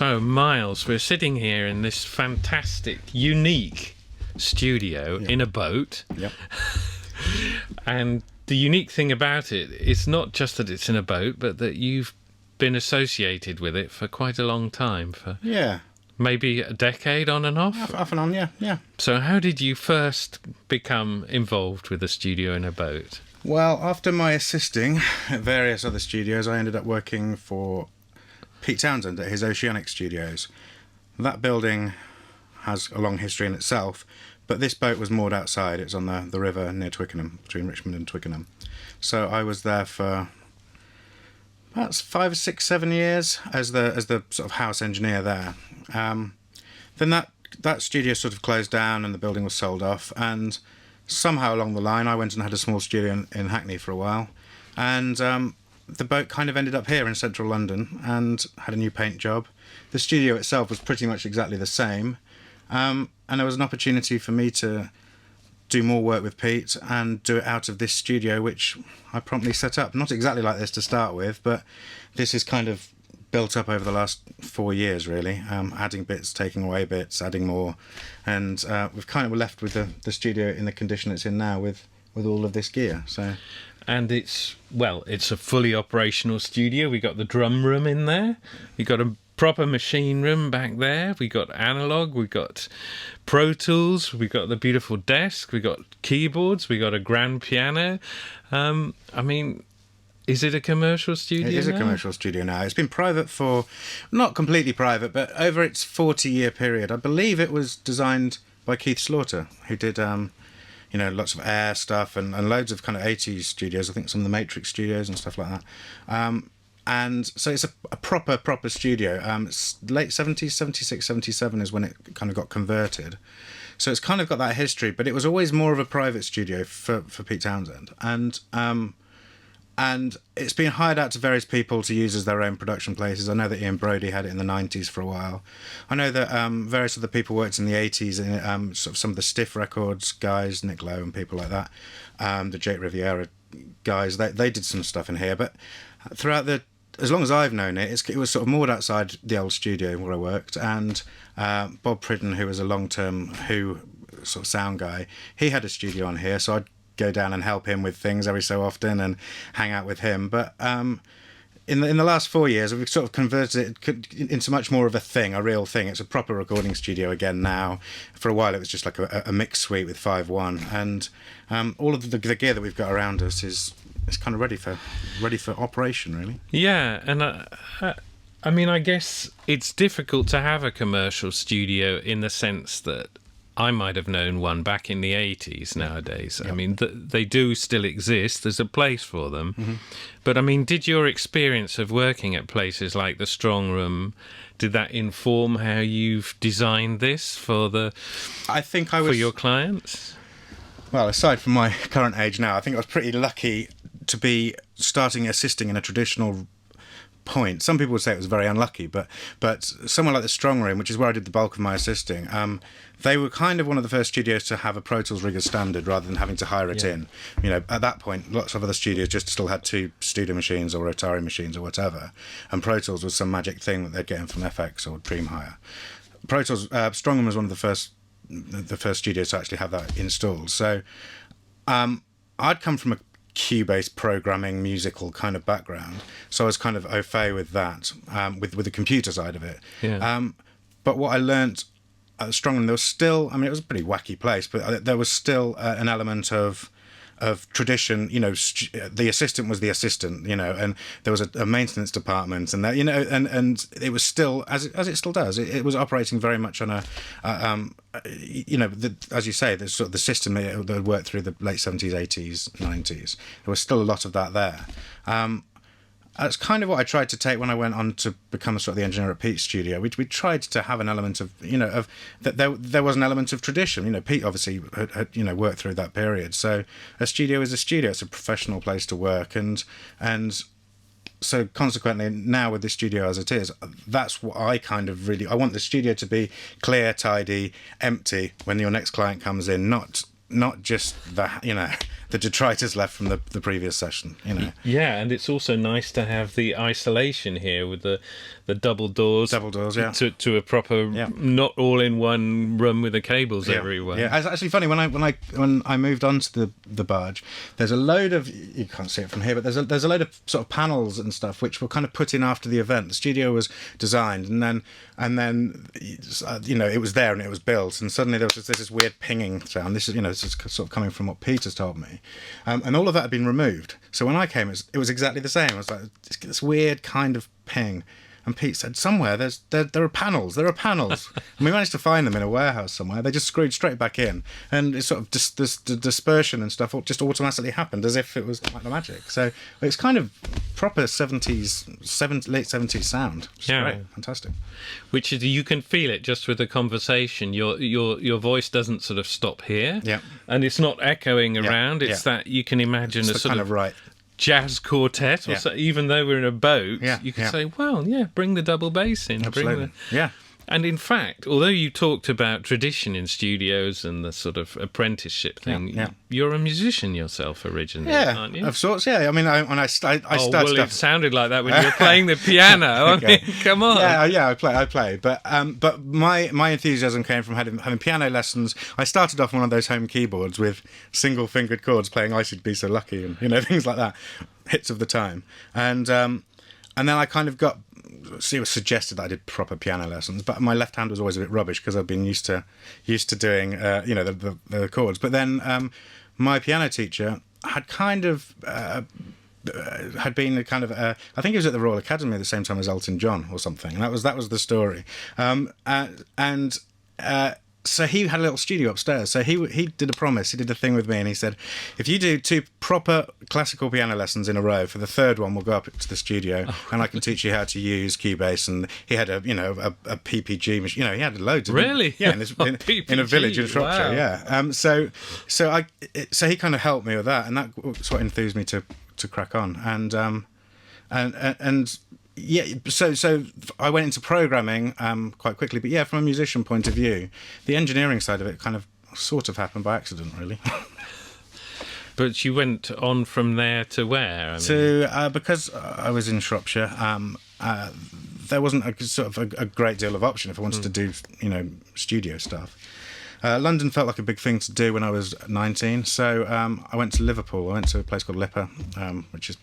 So, Miles, we're sitting here in this fantastic, unique studio in a boat. Yep. And the unique thing about it is not just that it's in a boat, but that you've been associated with it for quite a long time, for maybe a decade on and off. Off and on, yeah. So how did you first become involved with a studio in a boat? Well, after my assisting at various other studios, I ended up working for Pete Townshend at his Oceanic Studios. That building has a long history in itself, but this boat was moored outside. It's on the river near Twickenham, between Richmond and Twickenham. So I was there for about 5, 6, 7 years as the sort of house engineer there. Then that studio sort of closed down and the building was sold off, and somehow along the line I went and had a small studio in Hackney for a while, and the boat kind of ended up here in central London and had a new paint job. The studio itself was pretty much exactly the same, and there was an opportunity for me to do more work with Pete and do it out of this studio, which I promptly set up. Not exactly like this to start with, but this is kind of built up over the last 4 years, really, adding bits, taking away bits, adding more, and we've kind of left with the studio in the condition it's in now with all of this gear. So, and it's a fully operational studio. We got the drum room in there. We got a proper machine room back there. We got analog. We got Pro Tools. We got the beautiful desk. We got keyboards. We got a grand piano. Is it a commercial studio? It is a commercial studio now. It's been private for, not completely private, but over its 40-year period. I believe it was designed by Keith Slaughter, who did, lots of Air stuff and loads of kind of 80s studios. I think some of the Matrix studios and stuff like that. And so it's a proper studio. It's late 70s, 76, 77 is when it kind of got converted. So it's kind of got that history, but it was always more of a private studio for Pete Townshend. And it's been hired out to various people to use as their own production places. I know that Ian Brodie had it in the 90s for a while. I know that various other people worked in the 80s in sort of some of the Stiff Records guys, Nick Lowe and people like that. The Jake Riviera guys, they did some stuff in here. But throughout as long as I've known it, it was sort of moored outside the old studio where I worked. And Bob Pridden, who was a long-term Who sort of sound guy, he had a studio on here, so I'd go down and help him with things every so often and hang out with him. But in the last 4 years, we've sort of converted it into much more of a real thing. It's a proper recording studio again now. For a while, it was just like a mix suite with 5.1, and all of the gear that we've got around us is kind of ready for operation, really. Yeah, and I guess it's difficult to have a commercial studio in the sense that I might have known one back in the 80s nowadays. Yep. I mean, they do still exist. There's a place for them. Mm-hmm. But, did your experience of working at places like the Strong Room, did that inform how you've designed this for your clients? Well, aside from my current age now, I think I was pretty lucky to be starting assisting in a traditional point. Some people would say it was very unlucky, but somewhere like the Strong Room, which is where I did the bulk of my assisting, they were kind of one of the first studios to have a Pro Tools rig as standard rather than having to hire it in. At that point, lots of other studios just still had 2 studio machines or Atari machines or whatever, and Pro Tools was some magic thing that they'd get in from FX or Dream Hire. Pro Tools, Strong Room was one of the first studios to actually have that installed. So I'd come from a cue-based programming musical kind of background, so I was kind of au fait with that, with the computer side of it. But what I learnt at Strong Room, there was still, it was a pretty wacky place, but there was still an element of tradition. The assistant was the assistant, and there was a maintenance department, and that, and it was still, as it still does, it was operating very much on as you say, the sort of the system that worked through the late 70s, 80s, 90s. There was still a lot of that there. That's kind of what I tried to take when I went on to become sort of the engineer at Pete's studio. We tried to have an element of, that there was an element of tradition. Pete obviously had worked through that period. So a studio is a studio. It's a professional place to work. And so consequently, now with the studio as it is, that's what I kind of really... I want the studio to be clear, tidy, empty when your next client comes in, not not just the detritus left from the previous session. Yeah, and it's also nice to have the isolation here with the double doors. Double doors, yeah. To a proper, not all in one room with the cables everywhere. Yeah, it's actually funny when I moved onto the barge. There's a load of, you can't see it from here, but there's a load of sort of panels and stuff which were kind of put in after the event. The studio was designed, and then it was there and it was built, and suddenly there's this weird pinging sound. This is sort of coming from what Peter's told me, and all of that had been removed. So when I came, it was exactly the same. I was like, this weird kind of ping. And Pete said, somewhere there are panels. There are panels. And we managed to find them in a warehouse somewhere. They just screwed straight back in. And it's sort of the dispersion and stuff just automatically happened as if it was like the magic. So it's kind of proper late 70s sound. It's great. Fantastic. Which is, you can feel it just with the conversation. Your voice doesn't sort of stop here. Yeah. And it's not echoing around. It's that you can imagine it's a sort of right jazz quartet, or so, even though we're in a boat, you can say, well, bring the double bass in. Absolutely. And in fact, although you talked about tradition in studios and the sort of apprenticeship thing, you're a musician yourself originally, aren't you? Of sorts, yeah. I mean, I started well, it sounded like that when you were playing the piano. Okay. I mean, come on. Yeah, I play. But my enthusiasm came from having piano lessons. I started off on one of those home keyboards with single-fingered chords, playing I Should Be So Lucky and things like that, hits of the time. And then I kind of it was suggested that I did proper piano lessons, but my left hand was always a bit rubbish because I'd been used to doing the chords. But then my piano teacher had kind of had been a kind of I think he was at the Royal Academy at the same time as Elton John or something, and that was the story. So he had a little studio upstairs. So he did a promise. He did a thing with me, and he said, if you do 2 proper classical piano lessons in a row, for the third one we'll go up to the studio, and I can teach you how to use Cubase. And he had a PPG machine. He had loads of really, in a village in Shropshire. Wow. Yeah. So he kind of helped me with that, and that's what enthused me to crack on. And yeah, so I went into programming quite quickly, but from a musician point of view, the engineering side of it kind of sort of happened by accident, really. But you went on from there to where? Because I was in Shropshire, there wasn't a great deal of option if I wanted to do studio stuff. London felt like a big thing to do when I was 19, so I went to Liverpool. I went to a place called Lipper, which is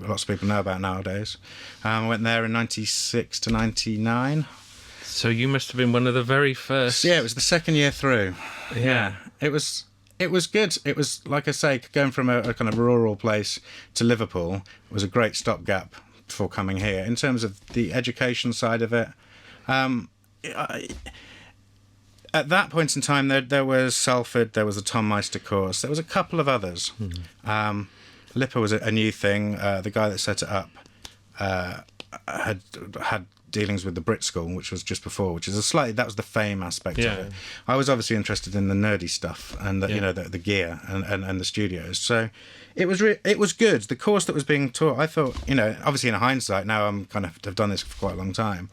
lots of people know about nowadays. I went there in 96 to 99. So you must have been one of the very first. Yeah, it was the second year through. Yeah. It was good. It was, like I say, going from a kind of rural place to Liverpool was a great stopgap before coming here. In terms of the education side of it, at that point in time, there was Salford, there was the Tom Meister course, there was a couple of others. Mm-hmm. Lipper was a new thing. The guy that set it up had dealings with the Brit School, which was just before, which is that was the fame aspect of it. I was obviously interested in the nerdy stuff and the gear and the studios. So it was good. The course that was being taught, I thought, obviously in hindsight, now I'm kind of have done this for quite a long time.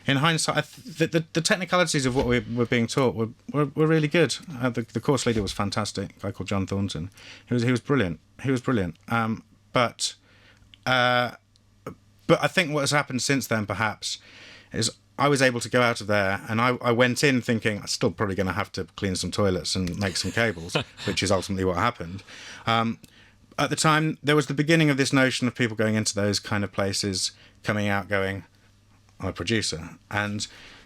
In hindsight, the technicalities of what we were being taught were really good. The course leader was fantastic, a guy called John Thornton. He was brilliant. But I think what has happened since then, perhaps, is I was able to go out of there, and I went in thinking I'm still probably going to have to clean some toilets and make some cables, which is ultimately what happened. At the time, there was the beginning of this notion of people going into those kind of places, coming out going, I'm a producer. And,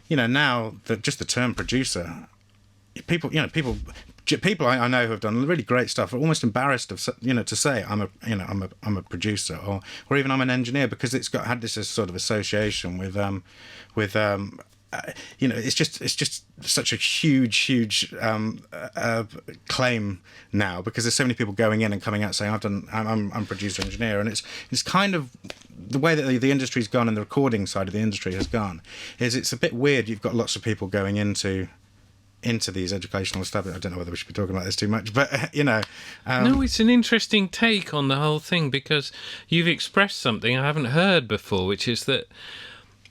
now just the term producer, people I know who have done really great stuff are almost embarrassed to say I'm a producer or even I'm an engineer, because it's had this sort of association with it's just such a huge claim now, because there's so many people going in and coming out saying I'm producer engineer, and it's kind of the way that the industry's gone, and the recording side of the industry has gone, is it's a bit weird. You've got lots of people going into these educational establishments. I don't know whether we should be talking about this too much, but no, it's an interesting take on the whole thing, because you've expressed something I haven't heard before, which is that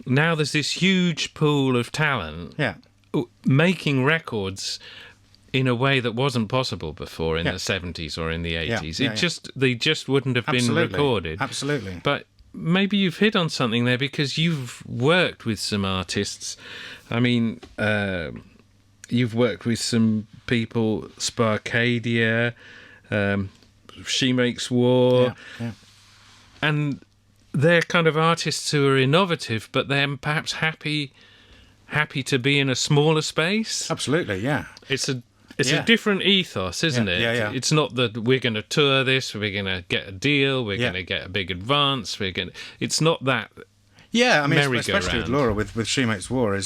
now there's this huge pool of talent making records in a way that wasn't possible before in Yeah. the 70s or in the 80s. yeah, They just wouldn't have been recorded. Absolutely. But maybe you've hit on something there, because you've worked with some artists. I mean, you've worked with some people, Sparcadia, She Makes War, and they're kind of artists who are innovative, but they're perhaps happy to be in a smaller space. Absolutely, yeah. It's a different ethos, isn't it? Yeah. It's not that we're going to tour this, we're going to get a deal, we're going to get a big advance, it's not that. Yeah, I mean, especially merry-go-round. with Laura, with She Makes War,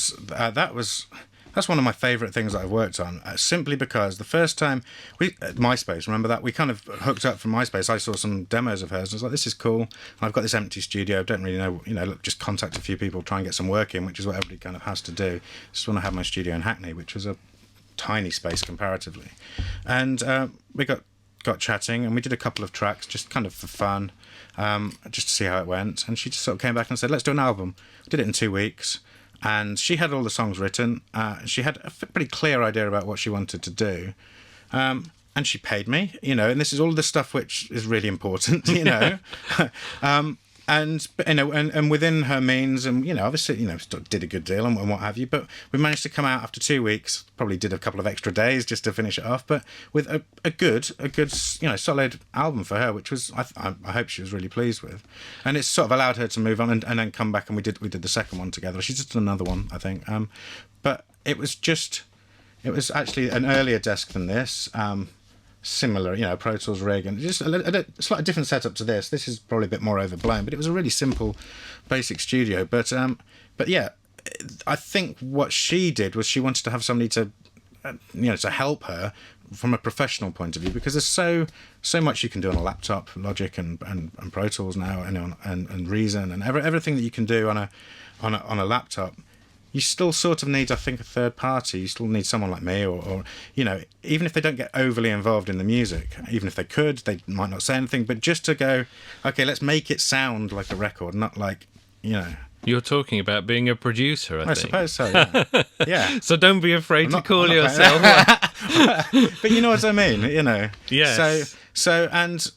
that's one of my favourite things that I've worked on, simply because the first time MySpace, remember that? We kind of hooked up from MySpace. I saw some demos of hers, and I was like, this is cool. I've got this empty studio, don't really know, look, just contact a few people, try and get some work in, which is what everybody kind of has to do. Just want to have my studio in Hackney, which was a tiny space comparatively. And we got chatting, and we did a couple of tracks just kind of for fun, just to see how it went. And she just sort of came back and said, let's do an album. We did it in 2 weeks. And she had all the songs written. She had a pretty clear idea about what she wanted to do. And she paid me, and this is all the stuff which is really important, and within her means, and obviously did a good deal and what have you, but we managed to come out after 2 weeks, probably did a couple of extra days just to finish it off, but with a good solid album for her, which was I hope she was really pleased with, and it's sort of allowed her to move on and then come back, and we did the second one together. She just did another one, I think, but it was actually an earlier desk than this, similar, Pro Tools rig, and just a slightly different setup to this. This is probably a bit more overblown, but it was a really simple, basic studio. But yeah, I think what she did was she wanted to have somebody to, to help her from a professional point of view, because there's so much you can do on a laptop, Logic and Pro Tools now, and Reason, and everything that you can do on a laptop. You still sort of need, I think, a third party. You still need someone like me, or even if they don't get overly involved in the music, even if they could, they might not say anything, but just to go, okay, let's make it sound like a record, not like, You're talking about being a producer, I think. suppose so, yeah. Yeah. So don't be afraid to call yourself. But you know what I mean, Yes. So and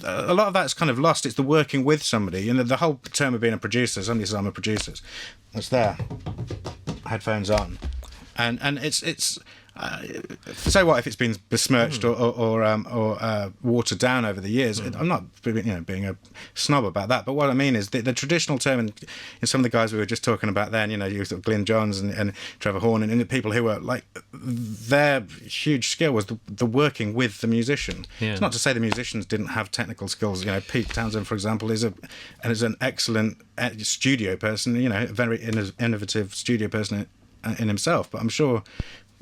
a lot of that's kind of lost. It's the working with somebody, the whole term of being a producer. Somebody says I'm a producer. It's there, headphones on, and it's. So what if it's been besmirched or watered down over the years? I'm not being a snob about that, but what I mean is the traditional term, and some of the guys we were just talking about then, you sort of Glyn Johns and Trevor Horn, and the people who were like, their huge skill was the working with the musician. Yeah. It's not to say the musicians didn't have technical skills. Pete Townshend, for example, is an excellent studio person. A very innovative studio person in himself. But I'm sure,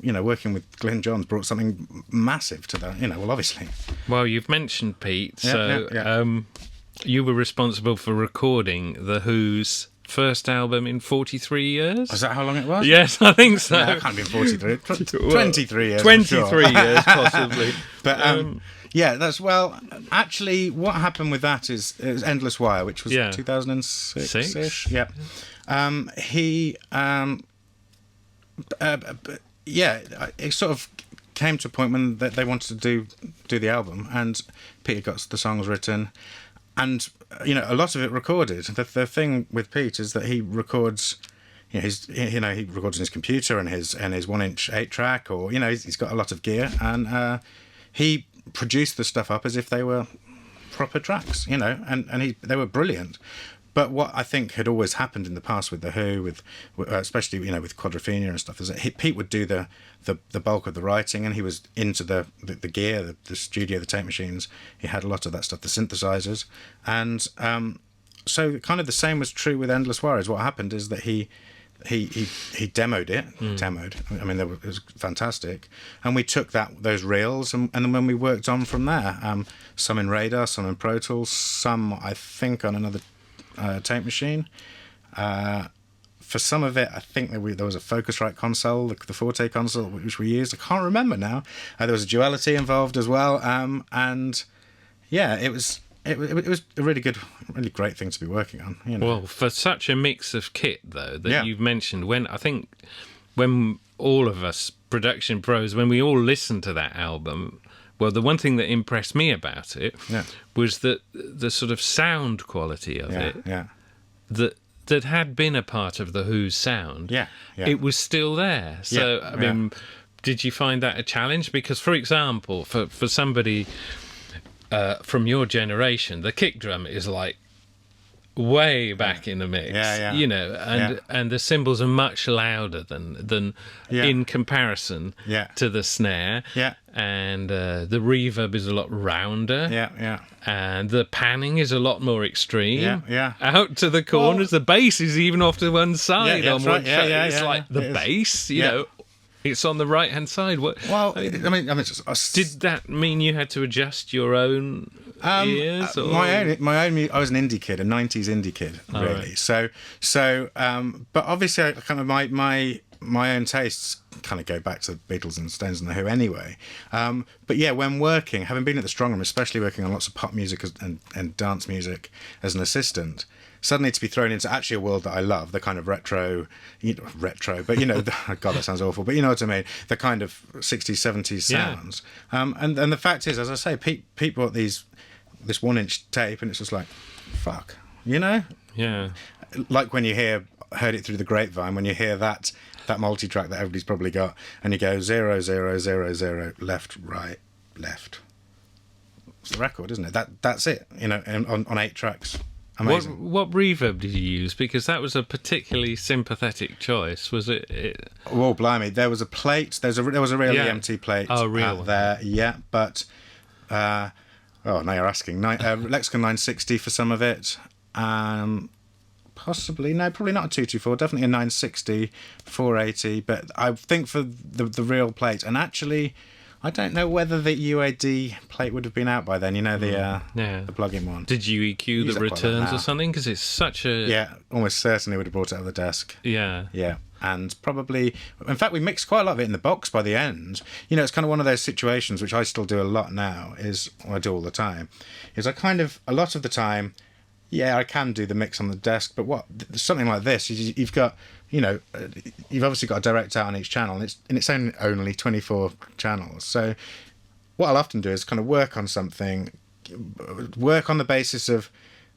working with Glyn Johns brought something massive to that. Well, obviously. Well, you've mentioned Pete, so Yeah. You were responsible for recording The Who's first album in 43 years? Is that how long it was? Yes, I think so. No, it can't be 43. 23 years. 23 years, possibly. But actually, what happened with that is it was Endless Wire, which was 2006-ish. Yeah. It sort of came to a point when they wanted to do the album, and Peter got the songs written, and a lot of it recorded. The thing with Pete is that he records, he records on his computer and his 1-inch 8-track, or he's got a lot of gear, and he produced the stuff up as if they were proper tracks, and they were brilliant. But what I think had always happened in the past with The Who, especially with Quadrophenia and stuff, is that Pete would do the bulk of the writing, and he was into the gear, the studio, the tape machines. He had a lot of that stuff, the synthesizers, and so kind of the same was true with Endless Wire. What happened is that he demoed it. I mean, it was fantastic, and we took those reels, and then we worked on from there. Some in Radar, some in Pro Tools, some I think on another tape machine. For some of it, I think there was a Focusrite console, the Forte console, which we used. I can't remember now. There was a Duality involved as well, and yeah, it was a really great thing to be working on. Well, for such a mix of kit, though, that you've mentioned, when all of us production pros, when we all listened to that album, well, the one thing that impressed me about it was that the sort of sound quality of it, that had been a part of the Who's sound, it was still there. So, I mean, did you find that a challenge? Because, for example, for somebody from your generation, the kick drum is like way back in the mix, you know, and the cymbals are much louder than in comparison to the snare, and the reverb is a lot rounder, and the panning is a lot more extreme, out to the corners. The bass is even off to one side on one track. It's like the bass, you know. It's on the right-hand side. Well, I mean, did that mean you had to adjust your own ears? Or? My own. I was an indie kid, a '90s indie kid, really. Right. So, but obviously, I kind of my own tastes kind of go back to the Beatles and Stones and the Who, anyway. But yeah, when working, having been at the Strongroom, especially working on lots of pop music and dance music as an assistant. Suddenly to be thrown into actually a world that I love, the kind of retro, but you know, God, that sounds awful, but you know what I mean, the kind of 60s, 70s sounds. And the fact is, as I say, Pete bought this 1-inch tape, and it's just like, fuck, you know? Yeah. Like when you heard it through the grapevine, when you hear that multi-track that everybody's probably got, and you go 0, 0, 0, 0, left, right, left. It's the record, isn't it? That's it, you know, on 8 tracks. Amazing. What reverb did you use? Because that was a particularly sympathetic choice, was it? Well, blimey, there was a plate. There was a real EMT plate. Oh, real there, yeah. But now you're asking. Lexicon 960 for some of it. Possibly probably not a 224. Definitely a 960, 480. But I think for the real plate, and actually, I don't know whether the UAD plate would have been out by then. You know, the plug-in one. Did you EQ the returns or something? Because it's such a... Yeah, almost certainly would have brought it out of the desk. Yeah. Yeah. And probably... In fact, we mixed quite a lot of it in the box by the end. You know, it's kind of one of those situations, which I still do a lot now, I do all the time, is I kind of, a lot of the time, I can do the mix on the desk, but something like this, you've got... You know, you've obviously got a direct out on each channel, and it's only 24 channels. So what I'll often do is kind of work on something, work on the basis of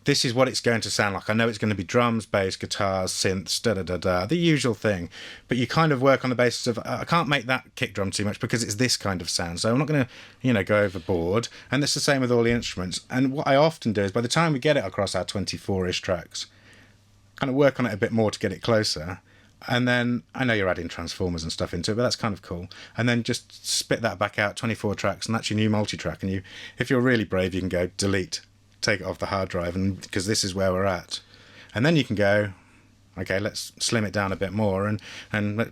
this is what it's going to sound like. I know it's going to be drums, bass, guitars, synths, da-da-da-da, the usual thing. But you kind of work on the basis of, I can't make that kick drum too much because it's this kind of sound. So I'm not going to, go overboard. And it's the same with all the instruments. And what I often do is by the time we get it across our 24-ish tracks, kind of work on it a bit more to get it closer, and then I know you're adding transformers and stuff into it, but that's kind of cool. And then just spit that back out, 24 tracks, and that's your new multi-track. And if you're really brave, you can go delete, take it off the hard drive, and because this is where we're at. And then you can go, okay, let's slim it down a bit more and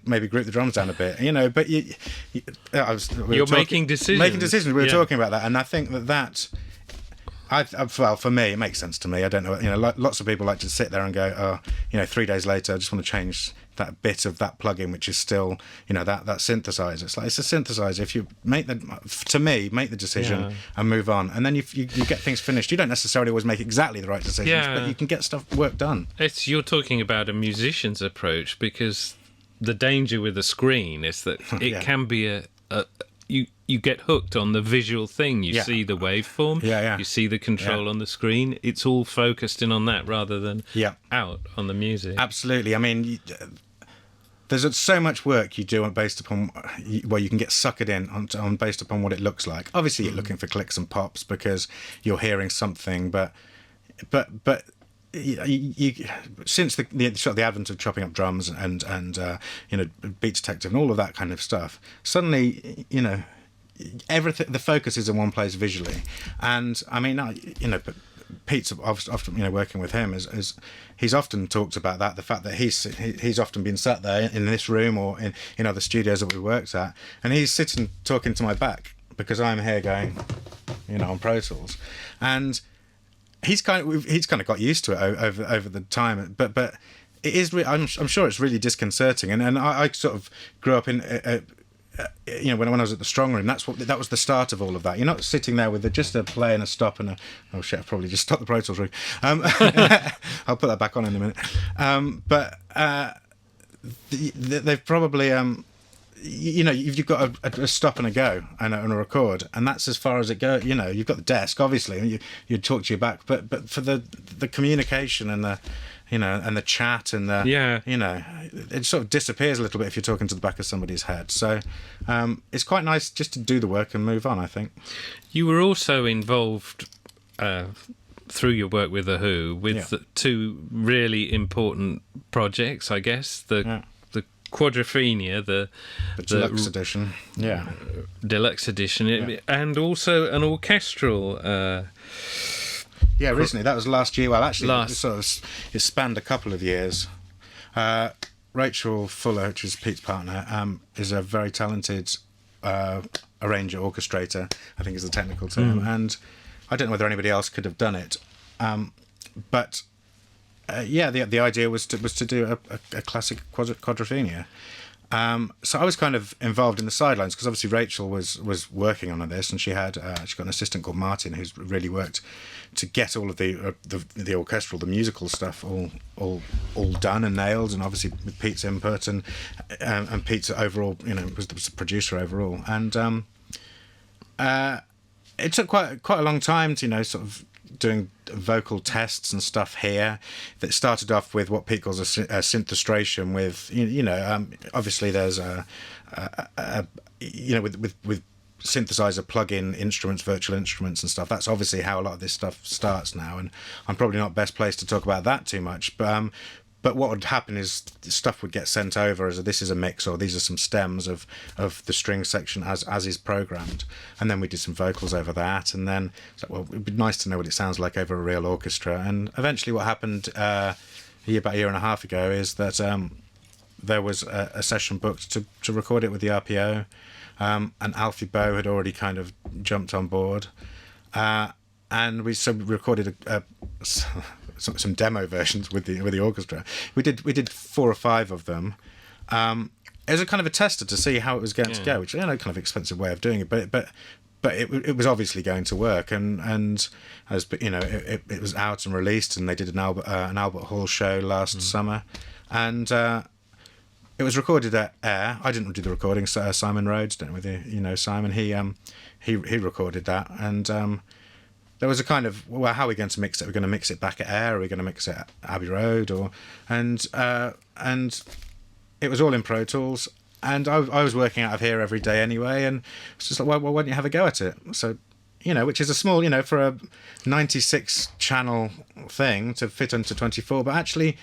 maybe group the drums down a bit, But you're making decisions. Making decisions. We were talking about that, and I think that. Well, for me, it makes sense to me. I don't know. Lots of people like to sit there and go, 3 days later, I just want to change that bit of that plugin, which is still, that synthesizer. It's like, it's a synthesizer. If you make the decision and move on, and then you get things finished. You don't necessarily always make exactly the right decisions, but you can get work done. You're talking about a musician's approach, because the danger with a screen is that it can be you get hooked on the visual thing. You see the waveform. You see the control on the screen. It's all focused in on that rather than out on the music. Absolutely. I mean, there's so much work you do based upon where you can get suckered in on based upon what it looks like. Obviously, you're looking for clicks and pops because you're hearing something, but since the advent of chopping up drums and Beat Detective and all of that kind of stuff, suddenly everything, the focus is in one place visually. And I mean, Pete's often, working with him, is he's often talked about that, the fact that he's often been sat there in this room or in other studios that we worked at, and he's sitting talking to my back because I'm here going, on Pro Tools, and he's kind of got used to it over the time, but it is. I'm sure it's really disconcerting, and I sort of grew up in. When I was at the Strongroom, that was the start of all of that. You're not sitting there with just a play and a stop and oh shit, I've probably just stopped the Pro Tools rig. I'll put that back on in a minute. They've probably you've got a stop and a go and a record, and that's as far as it goes. You've got the desk, obviously, and you talk to your back, but for the communication and the and the chat and it sort of disappears a little bit if you're talking to the back of somebody's head. So it's quite nice just to do the work and move on, I think. You were also involved through your work with The Who with two really important projects, I guess. The Quadrophenia, the deluxe edition, deluxe edition, and also an orchestral. Recently, that was last year. Well, actually, it spanned a couple of years. Rachel Fuller, which is Pete's partner, is a very talented arranger, orchestrator, I think is the technical term, and I don't know whether anybody else could have done it, but. The idea was to do a classic quadrophenia. So I was kind of involved in the sidelines because obviously Rachel was working on this, and she got an assistant called Martin who's really worked to get all of the orchestral, the musical stuff all done and nailed, and obviously with Pete's input and Pete's overall, was the producer overall, and it took quite a long time to sort of doing vocal tests and stuff here. That started off with what Pete calls a synthestration with obviously there's with synthesizer plug-in instruments, virtual instruments and stuff. That's obviously how a lot of this stuff starts now, and I'm probably not best placed to talk about that too much, but what would happen is stuff would get sent over as this is a mix, or these are some stems of the string section as is programmed, and then we did some vocals over that, and then it'd be nice to know what it sounds like over a real orchestra. And eventually what happened about a year and a half ago is that there was a session booked to record it with the RPO, and Alfie Bow had already kind of jumped on board, and we recorded some demo versions with the orchestra. We did 4 or 5 of them. As a kind of a tester to see how it was going to go, which kind of expensive way of doing it, but it was obviously going to work, and as it was out and released, and they did an Albert Hall show last summer, and it was recorded at Air. I didn't do the recording. So Simon Rhodes, don't know whether Simon. He recorded that, and. There was a kind of, how are we going to mix it? Are we going to mix it back at Air? Are we going to mix it at Abbey Road? And it was all in Pro Tools. And I was working out of here every day anyway. And it's just like, well, why don't you have a go at it? So, which is a small, for a 96 channel thing to fit into 24. But actually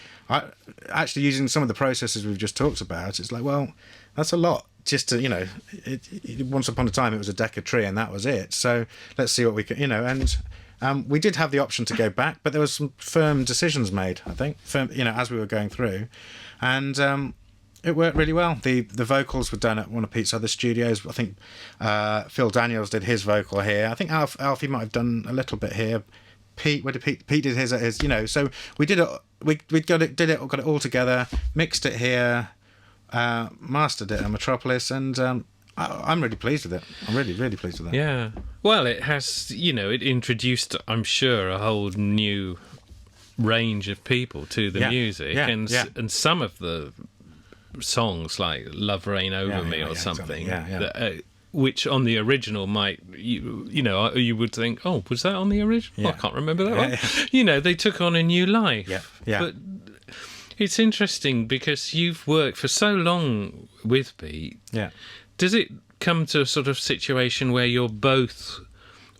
using some of the processes we've just talked about, it's like, well, that's a lot. Just to, once upon a time it was a Decca tree and that was it. So let's see what we can, and we did have the option to go back, but there was some firm decisions made, I think, as we were going through, and it worked really well. The vocals were done at one of Pete's other studios. I think Phil Daniels did his vocal here. I think Alfie might have done a little bit here. Pete did his at his, so we did it. We got it all together, mixed it here. Mastered it at Metropolis, and I'm really pleased with it. I'm really, really pleased with that. Yeah. Well, it has, it introduced, I'm sure, a whole new range of people to the music, and some of the songs like "Love Reign Over Me" or something, which on the original might, you would think, oh, was that on the original? Yeah. I can't remember that one. They took on a new life. Yeah. But it's interesting because you've worked for so long with Pete. Yeah. Does it come to a sort of situation where you're both,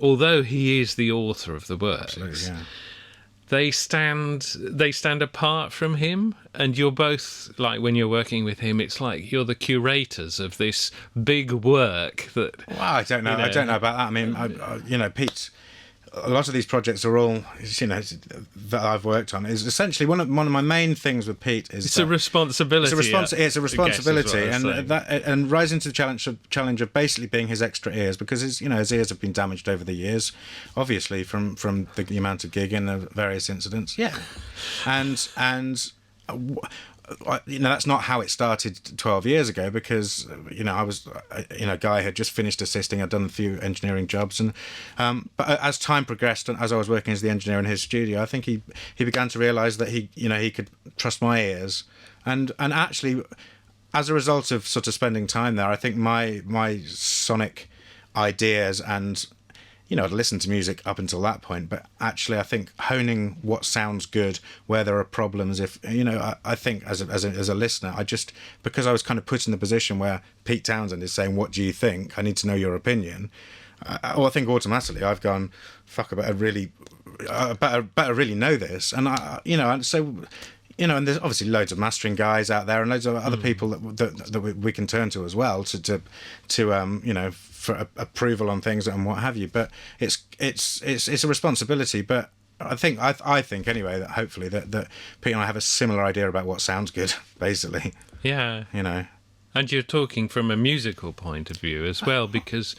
although he is the author of the works, they stand apart from him, and you're both, like, when you're working with him, it's like you're the curators of this big work that... Well, I don't know. I don't know about that. I mean, Pete's... A lot of these projects are all, that I've worked on. Is essentially one of my main things with Pete is it's a responsibility. It's a responsibility, and rising to the challenge of basically being his extra ears, because his ears have been damaged over the years, obviously from the amount of gigging and various incidents. Yeah, and that's not how it started 12 years ago, because I was Guy had just finished assisting. I'd done a few engineering jobs, and but as time progressed and as I was working as the engineer in his studio, I think he began to realize that he could trust my ears, and actually as a result of sort of spending time there, I think my sonic ideas and, I'd listened to music up until that point, but actually I think honing what sounds good, where there are problems, if, I think as a listener, because I was kind of put in the position where Pete Townshend is saying, what do you think? I need to know your opinion. I think automatically I've gone, fuck, I better really know this. And and so, and there's obviously loads of mastering guys out there and loads of other people that we can turn to as well to for approval on things and what have you. But it's a responsibility. But I think anyway that hopefully that Pete and I have a similar idea about what sounds good, basically. Yeah. And you're talking from a musical point of view as well, because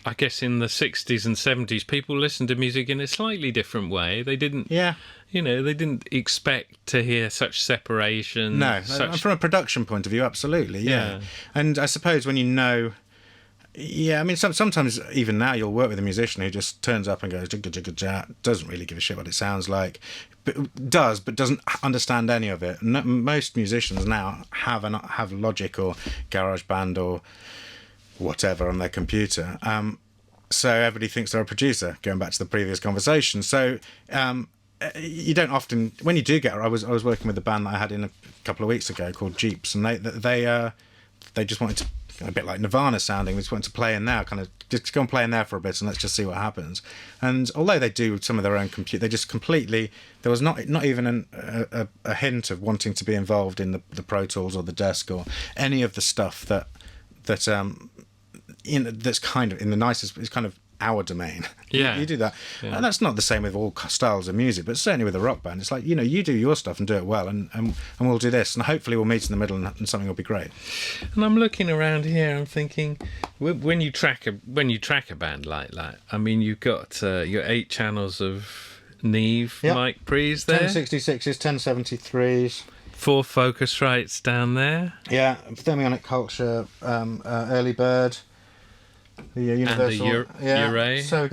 I guess in the 60s and 70s, people listened to music in a slightly different way. They didn't, they didn't expect to hear such separation. No, from a production point of view, absolutely, yeah. And I suppose when sometimes even now you'll work with a musician who just turns up and goes, jigga, jigga, jigga, doesn't really give a shit what it sounds like, but doesn't understand any of it. Most musicians now have Logic or GarageBand or whatever on their computer, so everybody thinks they're a producer, going back to the previous conversation. So you don't often, when you do get, I was working with a band that I had in a couple of weeks ago called Jeeps, and they just wanted to, a bit like Nirvana sounding, they just wanted to play in there, kind of just go and play in there for a bit and let's just see what happens. And although they do some of their own compute, they just completely, there was not even a hint of wanting to be involved in the Pro Tools or the desk or any of the stuff that's kind of in the nicest, it's kind of our domain. Yeah. You do that. Yeah. And that's not the same with all styles of music, but certainly with a rock band, it's like, you do your stuff and do it well, and we'll do this, and hopefully we'll meet in the middle and something will be great. And I'm looking around here, I'm thinking, when you track a band like that, I mean, you've got your 8 channels of Neve mic pre's there. 1066s, 1073s. 4 Focusrites down there. Yeah, Thermionic Culture, Early Bird, the Universal, and the Uray. So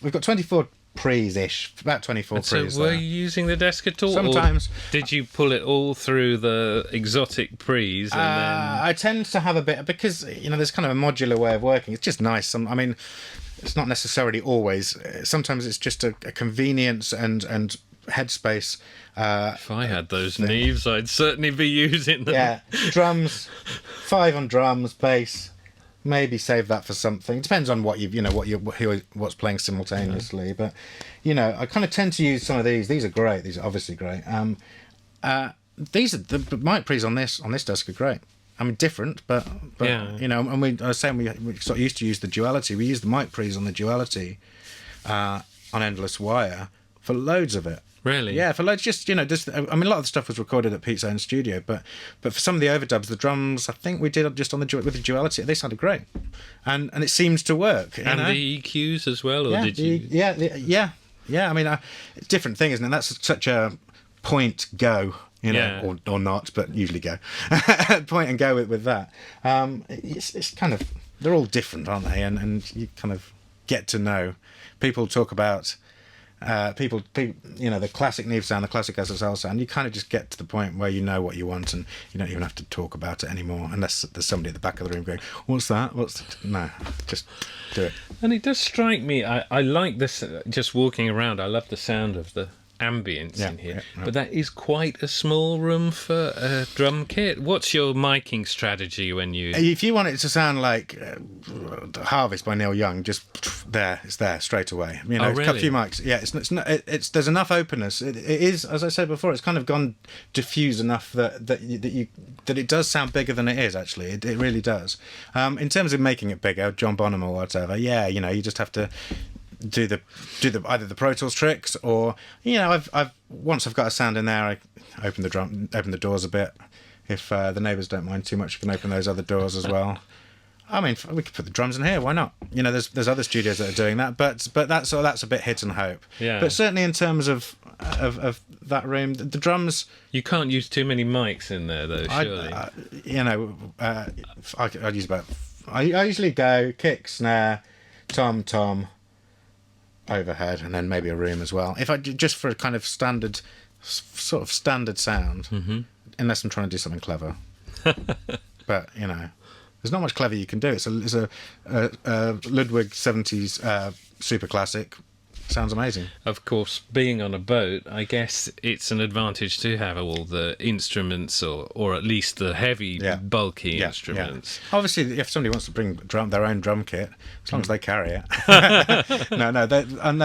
we've got 24 pre's-ish, about 24 pre's. So were you using the desk at all? Sometimes. Or did you pull it all through the exotic pre's? And then... I tend to have a bit, because there's kind of a modular way of working. It's just nice. It's not necessarily always. Sometimes it's just a convenience and headspace. If I had those Neves, I'd certainly be using them. Yeah, drums, 5 on drums, bass. Maybe save that for something. Depends on what what's playing simultaneously. But I kind of tend to use some of these. These are great. These are obviously great. These are the mic pre's on this desk are great. I mean, different, but yeah. And I was saying we sort of used to use the duality. We used the mic pre's on the duality on Endless Wire for loads of it. Really? Yeah, for loads. Just a lot of the stuff was recorded at Pete's own studio, but for some of the overdubs, the drums, I think we did just with the duality. They sounded great, and it seemed to work. And the EQs as well, or did you? Yeah. I mean, different thing, isn't it? That's such a point go. Or not, but usually go. Point and go with that. It's kind of, they're all different, aren't they? And you kind of get to know. People talk about people, the classic Neve sound, the classic SSL sound. You kind of just get to the point where you know what you want, and you don't even have to talk about it anymore, unless there's somebody at the back of the room going, "What's that? No, just do it." And it does strike me. I like this. Just walking around, I love the sound of the ambience in here, but that is quite a small room for a drum kit. What's your miking strategy when you... If you want it to sound like Harvest by Neil Young, just it's there straight away. Really? A few mics. Yeah, it's not, there's enough openness. It is, as I said before, it's kind of gone diffuse enough that it does sound bigger than it is. Actually, it really does. In terms of making it bigger, John Bonham or whatever. Yeah, you just have to do the either the Pro Tools tricks, or once I've got a sound in there, I open the doors a bit. If the neighbours don't mind too much, you can open those other doors as well. I mean, we could put the drums in here. Why not? There's other studios that are doing that, but that's a bit hit and hope. Yeah. But certainly in terms of that room, the drums. You can't use too many mics in there, though. Surely. I'd use about. I usually go kick, snare, tom, overhead, and then maybe a room as well. If I just for a kind of standard sort of standard sound, unless I'm trying to do something clever. But there's not much clever you can do. It's a Ludwig 70s super classic. Sounds amazing. Of course, being on a boat, I guess it's an advantage to have all the instruments, or at least the heavy, bulky instruments. Yeah. Obviously, if somebody wants to bring their own drum kit, as long as they carry it. No, they, and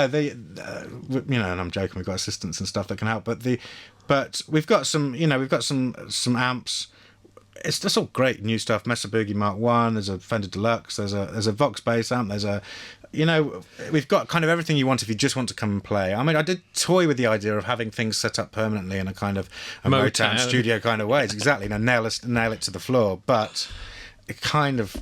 I'm joking. We've got assistants and stuff that can help, but we've got some amps. It's just all great new stuff. Mesa Boogie Mark 1. There's a Fender Deluxe. There's a Vox bass amp. There's a we've got kind of everything you want if you just want to come and play. I mean, I did toy with the idea of having things set up permanently in a kind of a Motown studio kind of way. Exactly, nail it to the floor. But I kind of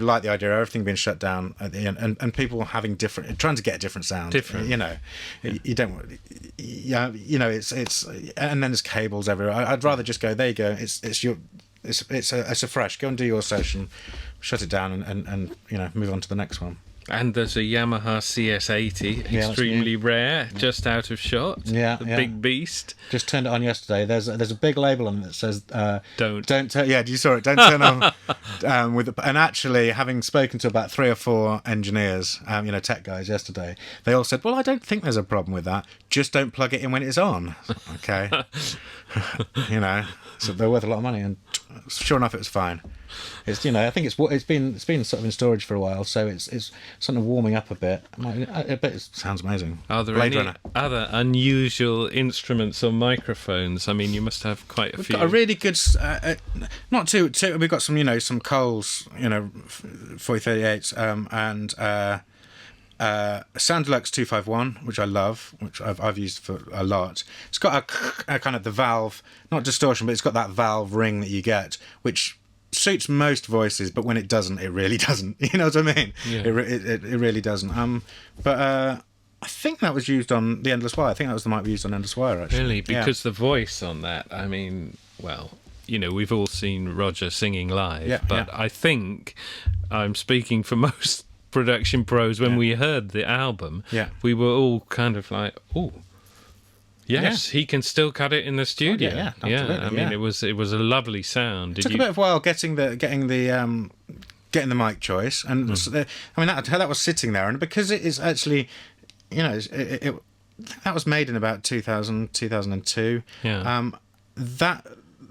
like the idea of everything being shut down at the end, and people having trying to get a different sound. You don't. It's and then there's cables everywhere. I'd rather just go. There you go. It's a fresh. Go and do your session, shut it down, and move on to the next one. And there's a Yamaha CS80, extremely rare, just out of shot. Big beast. Just turned it on yesterday. There's a big label on it that says don't turn. Yeah, you saw it. Don't turn on. And actually, having spoken to about 3 or 4 engineers, tech guys yesterday, they all said, "Well, I don't think there's a problem with that. Just don't plug it in when it's on." Okay. So they're worth a lot of money, and sure enough, it was fine. It's I think it's been sort of in storage for a while, so it's sort of warming up a bit. I bet it sounds amazing. Are there any other unusual instruments or microphones? I mean, you must have quite a few. We've got a really good, not too. We've got some Coles, 4038s, and Sound Deluxe 251, which I love, which I've used for a lot. It's got a kind of the valve, not distortion, but it's got that valve ring that you get, which suits most voices, but when it doesn't, it really doesn't. You know what I mean? Yeah. It really doesn't. But I think that was used on the Endless Wire. I think that was the mic we used on Endless Wire, actually. Really? Because the voice on that, I mean, well, we've all seen Roger singing live, but I think I'm speaking for most production pros. When we heard the album, we were all kind of like, "Oh, yes, he can still cut it in the studio." I mean, it was a lovely sound. It took a bit of a while getting the mic choice, and that was sitting there, and because it is actually, that was made in about 2000, 2002.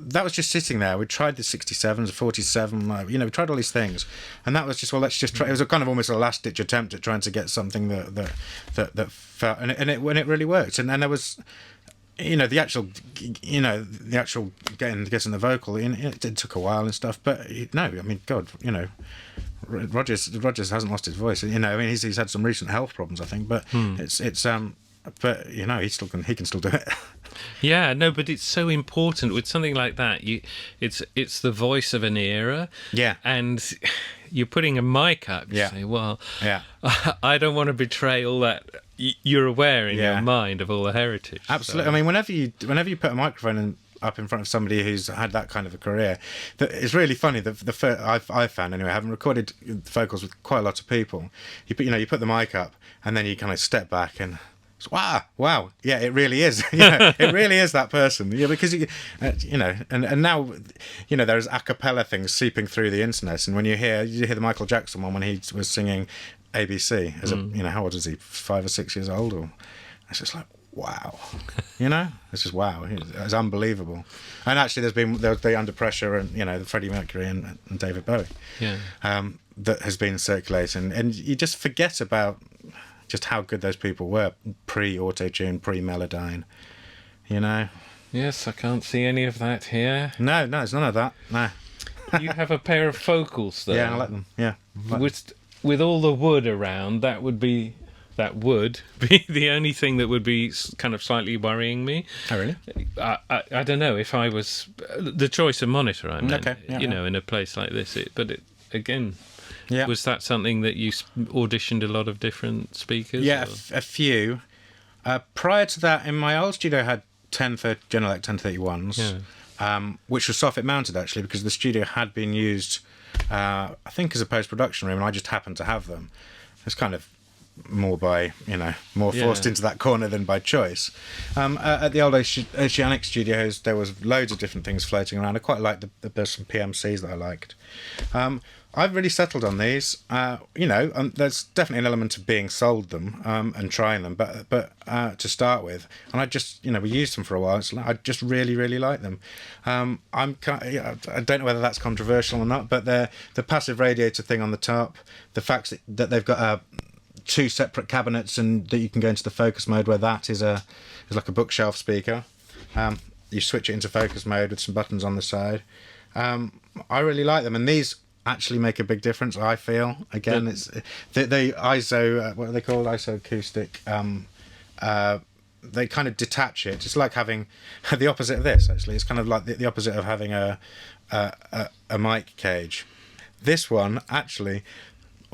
That was just sitting there. We tried the 67s, the 47, we tried all these things, and that was just, let's just try. It was a kind of almost a last-ditch attempt at trying to get something that felt, and it really worked. And then there was, the actual getting the vocal, it took a while and stuff. But God, Rogers hasn't lost his voice. He's had some recent health problems, I think, but but he can still do it. Yeah, no, but it's so important with something like that. It's the voice of an era. Yeah. And you're putting a mic up. You say, well, I don't want to betray all that. You're aware in your mind of all the heritage. Absolutely. So. I mean, whenever you put a microphone up in front of somebody who's had that kind of a career, it's really funny. I've found anyway, having recorded vocals with quite a lot of people, you put the mic up and then you kind of step back and. Wow, yeah, it really is. It really is that person. Yeah, because and now, there's a cappella things seeping through the internet, and when you hear the Michael Jackson one when he was singing ABC as how old is he? 5 or 6 years old, or it's just like wow, it's just wow. It's unbelievable. And actually, there's the Under Pressure and the Freddie Mercury and David Bowie, that has been circulating, and you just forget about. Just how good those people were pre-auto-tune, pre-Melodyne, Yes, I can't see any of that here. No, it's none of that. No. You have a pair of vocals, though. Yeah, I like them. Yeah. With all the wood around, that would be the only thing that would be kind of slightly worrying me. Oh, really? I don't know if I was the choice of monitor. I meant, okay. In a place like this, again. Yeah. Was that something that you auditioned a lot of different speakers? Yeah, a few. Prior to that, in my old studio, I had General 1031s, which were soffit mounted actually, because the studio had been used, I think, as a post-production room, and I just happened to have them. It's kind of more by, more forced into that corner than by choice. At the old Oceanic Studios, there was loads of different things floating around. I quite liked there's some PMCs that I liked. I've really settled on these. There's definitely an element of being sold them and trying them, but to start with, and I just, we used them for a while. So I just really, really like them. I don't know whether that's controversial or not, but the passive radiator thing on the top, the fact that they've got two separate cabinets and that you can go into the focus mode, where that is like a bookshelf speaker. You switch it into focus mode with some buttons on the side. I really like them, and these actually make a big difference, I feel. Again, it's the ISO, what are they called? ISO acoustic. They kind of detach it. It's like having the opposite of this, actually. It's kind of like the opposite of having a mic cage. This one, actually,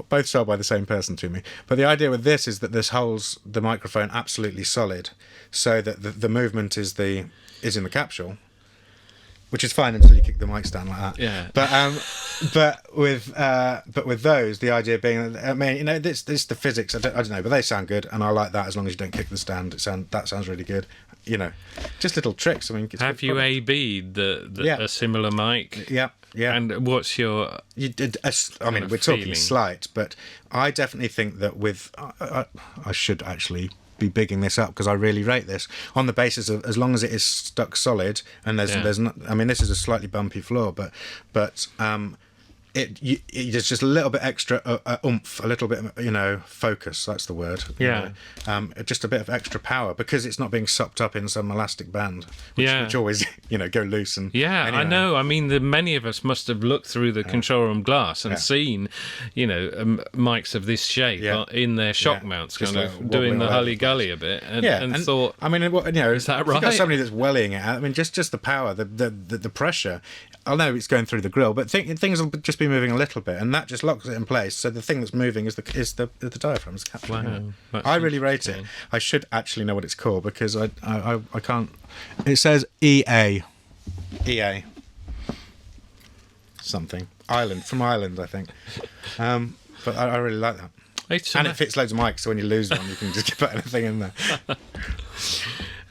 both sold by the same person to me. But the idea with this is that this holds the microphone absolutely solid, so that the movement is in the capsule, which is fine until you kick the mic stand like that. Yeah. But with those, the idea being, this the physics. I don't know, but they sound good, and I like that as long as you don't kick the stand. That sounds really good. Just little tricks. I mean, have you AB'd a similar mic? Yeah. Yeah. And what's your? We're talking slight, but I definitely think that I should actually be bigging this up, because I really rate this on the basis of, as long as it is stuck solid, and there's not. I mean, this is a slightly bumpy floor, but there's just a little bit extra oomph, a little bit, focus. That's the word. Yeah. Just a bit of extra power, because it's not being sopped up in some elastic band, which always, go loose and. Yeah, anyway. I know. I mean, many of us must have looked through the control room glass and seen, mics of this shape in their shock mounts, kind of doing the hully gully a bit, and thought. I mean, is that right? You've got somebody that's wellying it out. I mean, just the power, the pressure. I know it's going through the grill, but things will just be moving a little bit, and that just locks it in place. So the thing that's moving is the diaphragm. Wow, I really rate it. I should actually know what it's called, because I can't. It says EA something from Ireland, I think. But I really like that. And it fits loads of mics, so when you lose one, you can just put anything in there.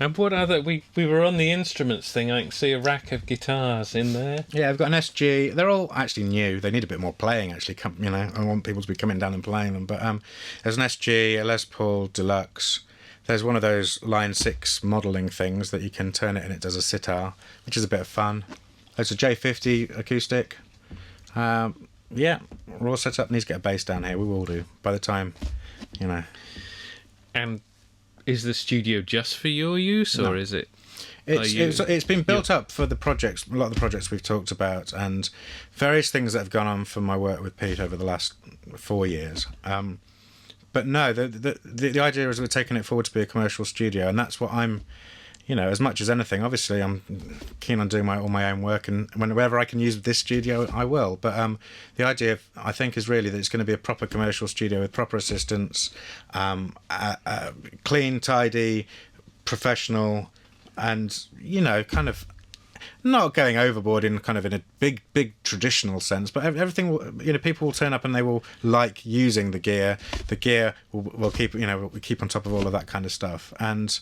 And what other... We were on the instruments thing. I can see a rack of guitars in there. Yeah, I've got an SG. They're all actually new. They need a bit more playing, actually. I want people to be coming down and playing them. But there's an SG, a Les Paul Deluxe. There's one of those Line 6 modelling things that you can turn it and it does a sitar, which is a bit of fun. There's a J50 acoustic. We're all set up. Needs to get a bass down here. We will do by the time, And is the studio just for your use, or is it? It's been built up for the projects, a lot of the projects we've talked about, and various things that have gone on for my work with Pete over the last 4 years. But no, the idea is we're taking it forward to be a commercial studio, and that's what I'm. As much as anything, obviously, I'm keen on doing all my own work, and whenever I can use this studio, I will. But the idea, I think, is really that it's going to be a proper commercial studio with proper assistants, clean, tidy, professional, and kind of not going overboard in a big traditional sense. But everything will, people will turn up and they will like using the gear. The gear will keep, we'll keep on top of all of that kind of stuff, and.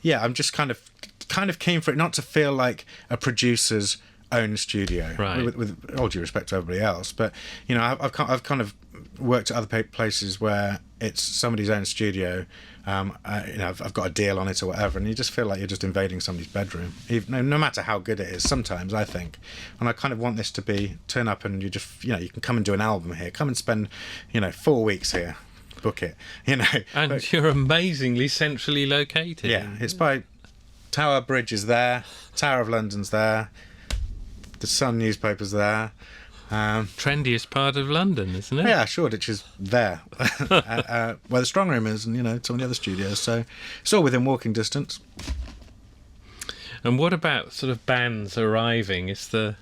I'm just kind of keen for it not to feel like a producer's own studio, right? With all due respect to everybody else, but I've kind of worked at other places where it's somebody's own studio. I've got a deal on it or whatever, and you just feel like you're just invading somebody's bedroom, no matter how good it is. Sometimes I think, and I kind of want this to be turn up and you just you can come and do an album here, come and spend 4 weeks here. Book it, And you're amazingly centrally located. Yeah, it's by Tower Bridge is there, Tower of London's there, the Sun newspaper's there. Trendiest part of London, isn't it? Yeah, Shoreditch is there, where the strong room is, and some of the other studios. So it's all within walking distance. And what about sort of bands arriving? Is there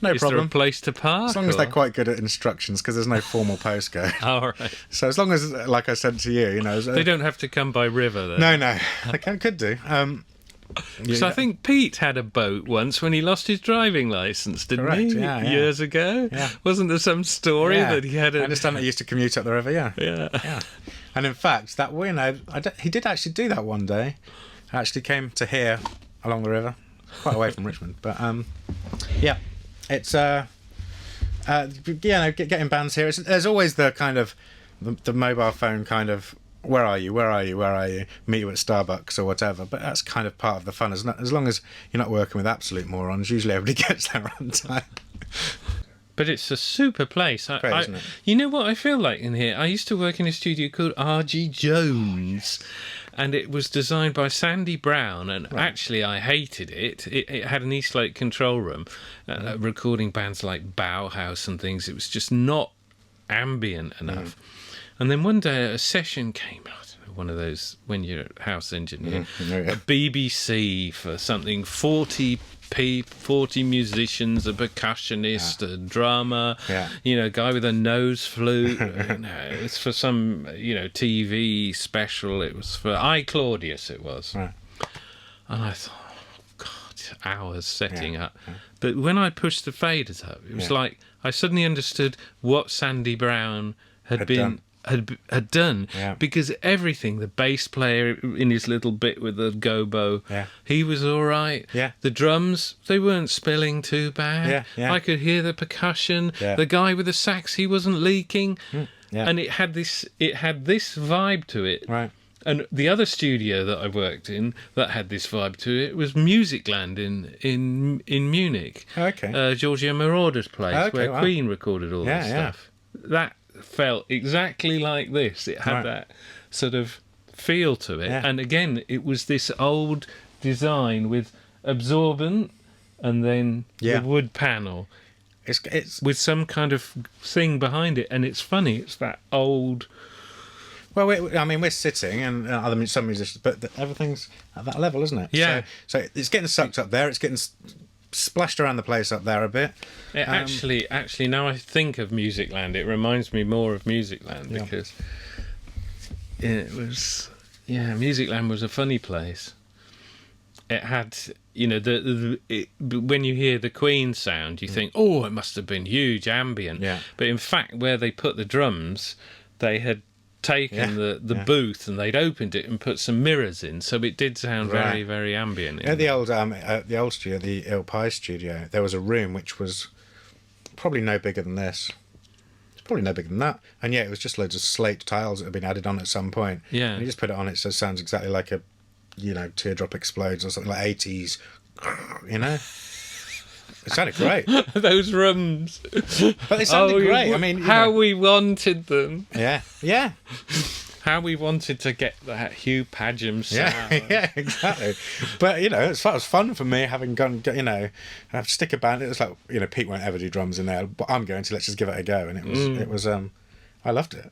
no problem. There a place to park? As long as they're quite good at instructions, because there's no formal postcode. All right. So as long as, like I said to you, they don't have to come by river, then. No, they could do. So I think Pete had a boat once when he lost his driving licence, didn't Correct, he? yeah. Years ago. Yeah. Wasn't there some story that he had I understand that he used to commute up the river, yeah. And in fact, that he did actually do that one day. Actually came to here along the river, quite away from Richmond. But yeah, it's getting bands here. There's always the kind of the mobile phone kind of, where are you? Meet you at Starbucks or whatever. But that's kind of part of the fun. As long as you're not working with absolute morons, usually everybody gets there on time. But it's a super place. Great, isn't it? You know what I feel like in here? I used to work in a studio called R.G. Jones, and it was designed by Sandy Brown, and actually I hated it. It had an Eastlake control room, recording bands like Bauhaus and things. It was just not ambient enough. And then one day a session came, I don't know, one of those, when you're a house engineer, a BBC for something, 40 musicians, a percussionist, a drummer, a guy with a nose flute. It's for some, TV special. It was for I, Claudius, it was. Right. And I thought, oh, God, hours setting up. Yeah. But when I pushed the faders up, it was like I suddenly understood what Sandy Brown had done, because everything, the bass player in his little bit with the gobo, he was all right. The drums, they weren't spilling too bad. I could hear the percussion. The guy with the sax, he wasn't leaking. And it had this vibe to it. Right. And the other studio that I worked in that had this vibe to it was Musicland in Munich. Okay. Giorgio Moroder's place, where Queen recorded all this stuff. That felt exactly like this. It had that sort of feel to it. And again, it was this old design with absorbent and then the wood panel. It's with some kind of thing behind it, and it's funny. It's that old. Well, we're sitting, and some musicians, but everything's at that level, isn't it? Yeah. So it's getting sucked up there. It's getting splashed around the place up there a bit. It actually, now I think of Musicland, it reminds me more of Musicland because it was, Musicland was a funny place. It had, when you hear the Queen sound, you think, oh, it must have been huge, ambient. Yeah. But in fact, where they put the drums, they had taken the booth and they'd opened it and put some mirrors in, so it did sound very, very ambient. At the old studio, the Il Pie studio, there was a room which was probably no bigger than this. It's probably no bigger than that, and it was just loads of slate tiles that had been added on at some point. Yeah, and you just put it on, it sounds exactly like a, Teardrop Explodes or something like 80s. It sounded great. Those rums. But they sounded great. I mean, how we wanted them. Yeah. How we wanted to get that Hugh Padgham sound. Yeah, exactly. But, it was fun for me having gone, have to stick a band. It was like, Pete won't ever do drums in there, but I'm going to, let's just give it a go. And it was I loved it.